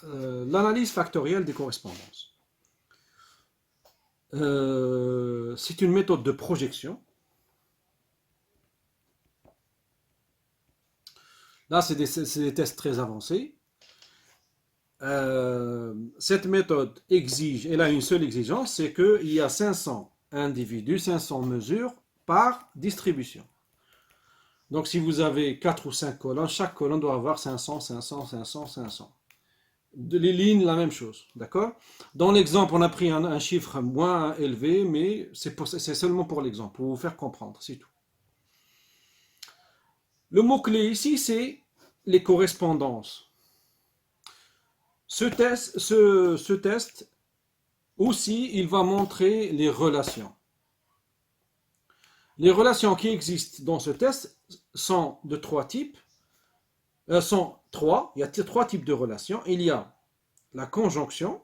l'analyse factorielle des correspondances. C'est une méthode de projection. Là, c'est des tests très avancés. Cette méthode exige, elle a une seule exigence, c'est qu'il y a 500 individus, 500 mesures par distribution. Donc si vous avez 4 ou 5 colonnes, chaque colonne doit avoir 500, 500, 500, 500. Les lignes, la même chose, d'accord? Dans l'exemple, on a pris un chiffre moins élevé, mais c'est seulement pour l'exemple, pour vous faire comprendre, c'est tout. Le mot-clé ici, c'est les correspondances. Ce test aussi, il va montrer les relations. Les relations qui existent dans ce test sont de trois types. Sont trois. Il y a trois types de relations. Il y a la conjonction.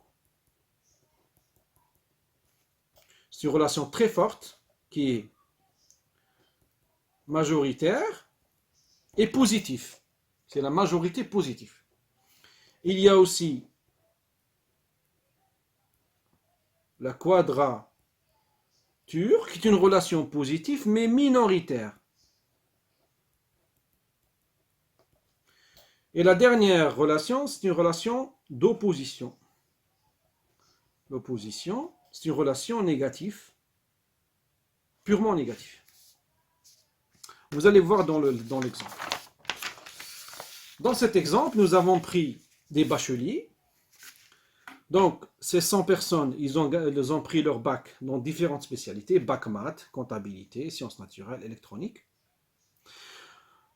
C'est une relation très forte qui est majoritaire et positive. C'est la majorité positive. Il y a aussi la quadrature, qui est une relation positive mais minoritaire. Et la dernière relation, c'est une relation d'opposition. L'opposition, c'est une relation négative, purement négative. Vous allez voir dans l'exemple. Dans cet exemple, nous avons pris des bacheliers. Donc, ces 100 personnes, ils ont pris leur bac dans différentes spécialités, bac maths, comptabilité, sciences naturelles, électronique.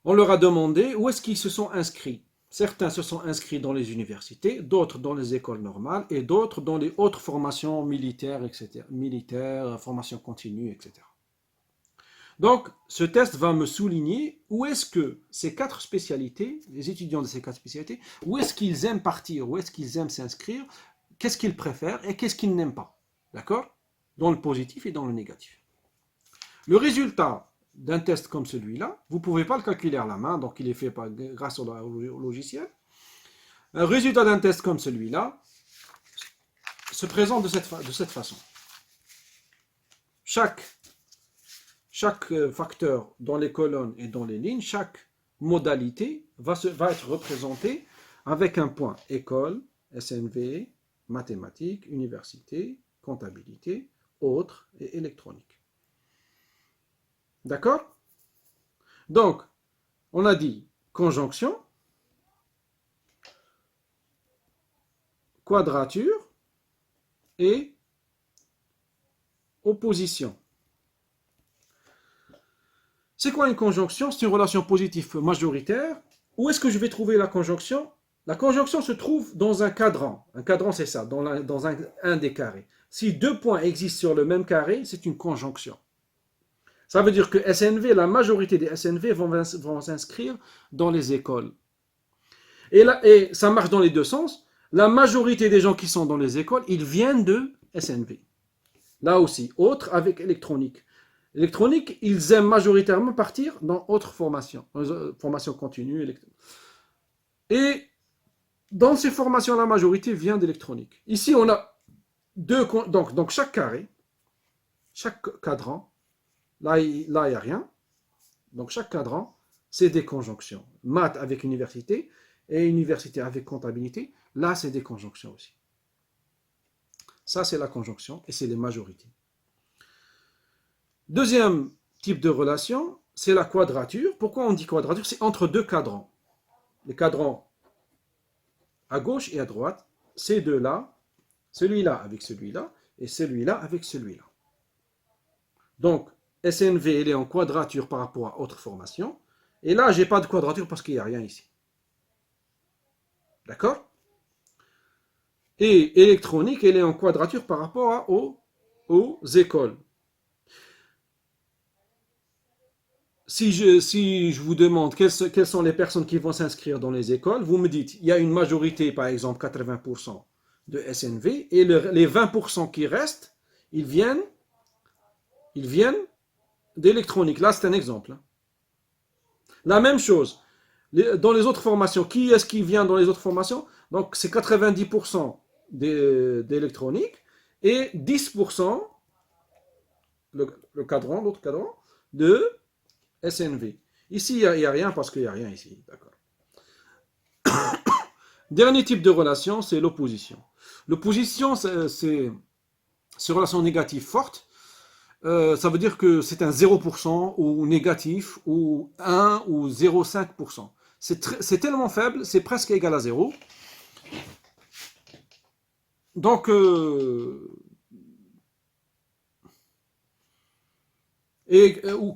On leur a demandé où est-ce qu'ils se sont inscrits. Certains se sont inscrits dans les universités, d'autres dans les écoles normales et d'autres dans les autres formations militaires, etc. Militaires, formation continue, etc. Donc, ce test va me souligner où est-ce que ces quatre spécialités, les étudiants de ces quatre spécialités, où est-ce qu'ils aiment partir, où est-ce qu'ils aiment s'inscrire, qu'est-ce qu'ils préfèrent et qu'est-ce qu'ils n'aiment pas. D'accord? Dans le positif et dans le négatif. Le résultat d'un test comme celui-là, vous ne pouvez pas le calculer à la main, donc il est fait grâce au logiciel. Un résultat d'un test comme celui-là se présente de cette façon. Chaque facteur dans les colonnes et dans les lignes, chaque modalité va être représentée avec un point école, SNV, mathématiques, université, comptabilité, autres et électronique. D'accord? Donc, on a dit conjonction, quadrature et opposition. C'est quoi une conjonction? C'est une relation positive majoritaire. Où est-ce que je vais trouver la conjonction? La conjonction se trouve dans un cadran. Un cadran, c'est ça, dans un des carrés. Si deux points existent sur le même carré, c'est une conjonction. Ça veut dire que SNV, la majorité des SNV vont s'inscrire dans les écoles. Et ça marche dans les deux sens. La majorité des gens qui sont dans les écoles, ils viennent de SNV. Là aussi, autre avec électronique. Électronique, ils aiment majoritairement partir dans autre formation, formation continue. Et dans ces formations, la majorité vient d'électronique. Ici, on a donc chaque carré, chaque cadran, là, il n'y a rien. Donc chaque cadran, c'est des conjonctions. Maths avec université et université avec comptabilité, là, c'est des conjonctions aussi. Ça, c'est la conjonction et c'est les majorités. Deuxième type de relation, c'est la quadrature. Pourquoi on dit quadrature? C'est entre deux cadrans. Les cadrans à gauche et à droite, ces deux-là, celui-là avec celui-là, et celui-là avec celui-là. Donc, SNV, elle est en quadrature par rapport à autre formation. Et là, je n'ai pas de quadrature parce qu'il n'y a rien ici. D'accord? Et électronique, elle est en quadrature par rapport aux écoles. Si je vous demande quelles sont les personnes qui vont s'inscrire dans les écoles, vous me dites, il y a une majorité, par exemple 80% de SNV, et les 20% qui restent, ils viennent d'électronique. Là, c'est un exemple. La même chose, Dans les autres formations, qui est-ce qui vient dans les autres formations? Donc, c'est 90% d'électronique et 10%, le cadran, l'autre cadran, de SNV. Ici, il n'y a rien parce qu'il n'y a rien ici. D'accord. Dernier type de relation, c'est l'opposition. L'opposition, c'est relation négative forte. Ça veut dire que c'est un 0% ou négatif ou 1 ou 0,5%. C'est tellement faible, c'est presque égal à 0. Donc,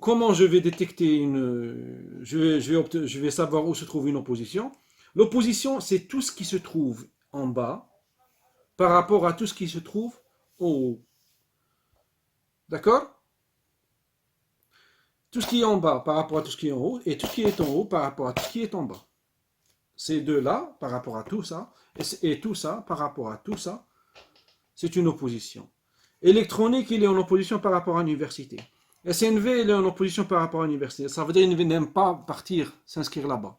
comment je vais détecter je vais savoir où se trouve une opposition. L'opposition, c'est tout ce qui se trouve en bas par rapport à tout ce qui se trouve en haut. D'accord? Tout ce qui est en bas par rapport à tout ce qui est en haut et tout ce qui est en haut par rapport à tout ce qui est en bas. Ces deux-là par rapport à tout ça et tout ça par rapport à tout ça, c'est une opposition. Électronique, il est en opposition par rapport à l'université. SNV, il est en opposition par rapport à l'université. Ça veut dire qu'il n'aime pas partir, s'inscrire là-bas.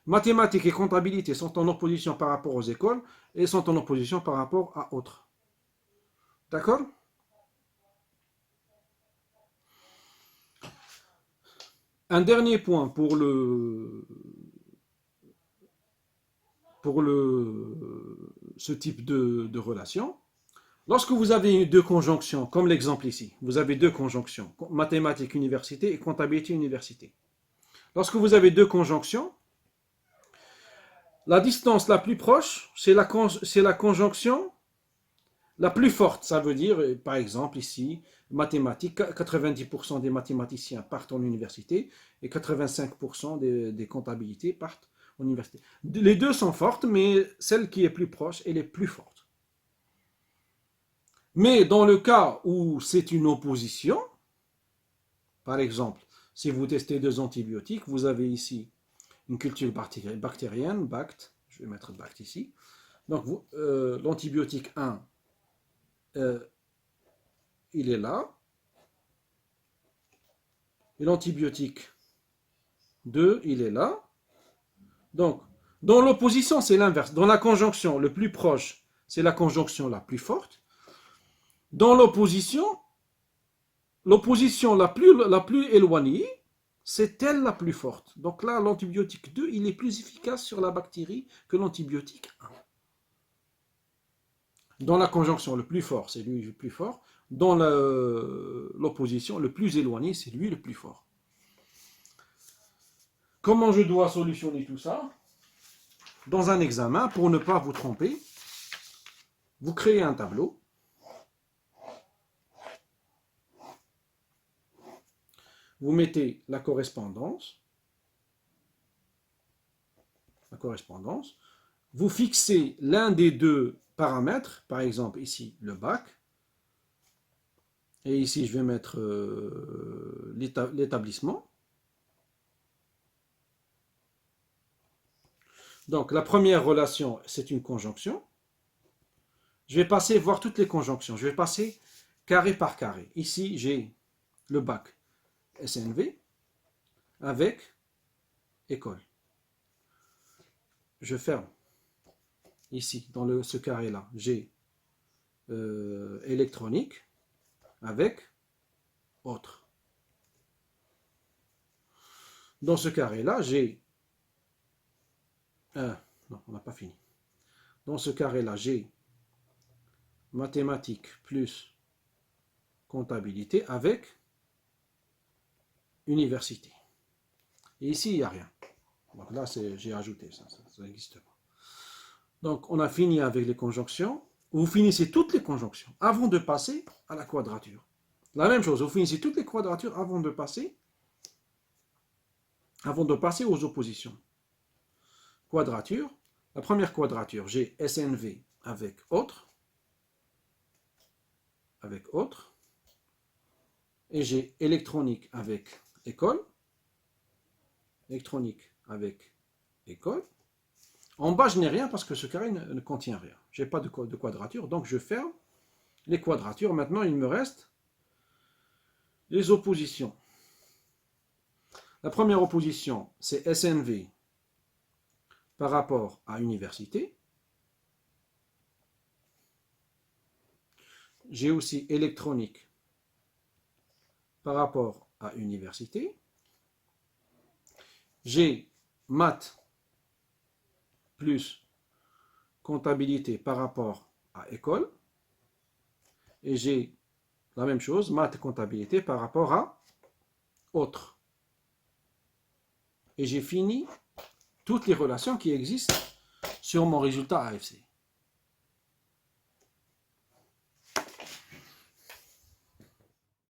Mathématiques et comptabilité sont en opposition par rapport aux écoles et sont en opposition par rapport à autres. D'accord? Un dernier point ce type de relation. Lorsque vous avez deux conjonctions, comme l'exemple ici, vous avez deux conjonctions, mathématiques université et comptabilité université. Lorsque vous avez deux conjonctions, la distance la plus proche, c'est la conjonction la plus forte. Ça veut dire, par exemple, ici, mathématiques, 90% des mathématiciens partent en université et 85% des comptabilités partent en université. Les deux sont fortes, mais celle qui est plus proche, elle est plus forte. Mais dans le cas où c'est une opposition, par exemple, si vous testez deux antibiotiques, vous avez ici une culture bactérienne, BACT, je vais mettre BACT ici. Donc l'antibiotique 1, il est là. Et l'antibiotique 2, il est là. Donc, dans l'opposition, c'est l'inverse. Dans la conjonction, le plus proche, c'est la conjonction la plus forte. Dans l'opposition la plus éloignée, c'est elle la plus forte. Donc là, l'antibiotique 2, il est plus efficace sur la bactérie que l'antibiotique 1. Dans la conjonction, le plus fort, c'est lui le plus fort. Dans l'opposition, le plus éloigné, c'est lui le plus fort. Comment je dois solutionner tout ça? Dans un examen, pour ne pas vous tromper, vous créez un tableau. Vous mettez la correspondance. Vous fixez l'un des deux paramètres, par exemple ici le bac, et ici je vais mettre l'établissement. Donc la première relation, c'est une conjonction. Je vais passer voir toutes les conjonctions. Je vais passer carré par carré. Ici, j'ai le bac SNV avec école. Je ferme. Ici, dans ce carré-là, j'ai électronique avec autre. Dans ce carré-là, j'ai... non, on n'a pas fini. Dans ce carré-là, j'ai mathématiques plus comptabilité avec université. Et ici, il n'y a rien. Donc là, j'ai ajouté ça n'existe pas. Donc, on a fini avec les conjonctions. Vous finissez toutes les conjonctions avant de passer à la quadrature. La même chose, vous finissez toutes les quadratures avant de passer aux oppositions. Quadrature. La première quadrature, j'ai SNV avec autre. Et j'ai électronique avec école. Électronique avec école. En bas, je n'ai rien parce que ce carré ne contient rien. Je n'ai pas de quadrature, donc je ferme les quadratures. Maintenant, il me reste les oppositions. La première opposition, c'est SNV par rapport à université. J'ai aussi électronique par rapport à université. J'ai maths plus comptabilité par rapport à école. Et j'ai la même chose, maths et comptabilité par rapport à autres. Et j'ai fini toutes les relations qui existent sur mon résultat AFC.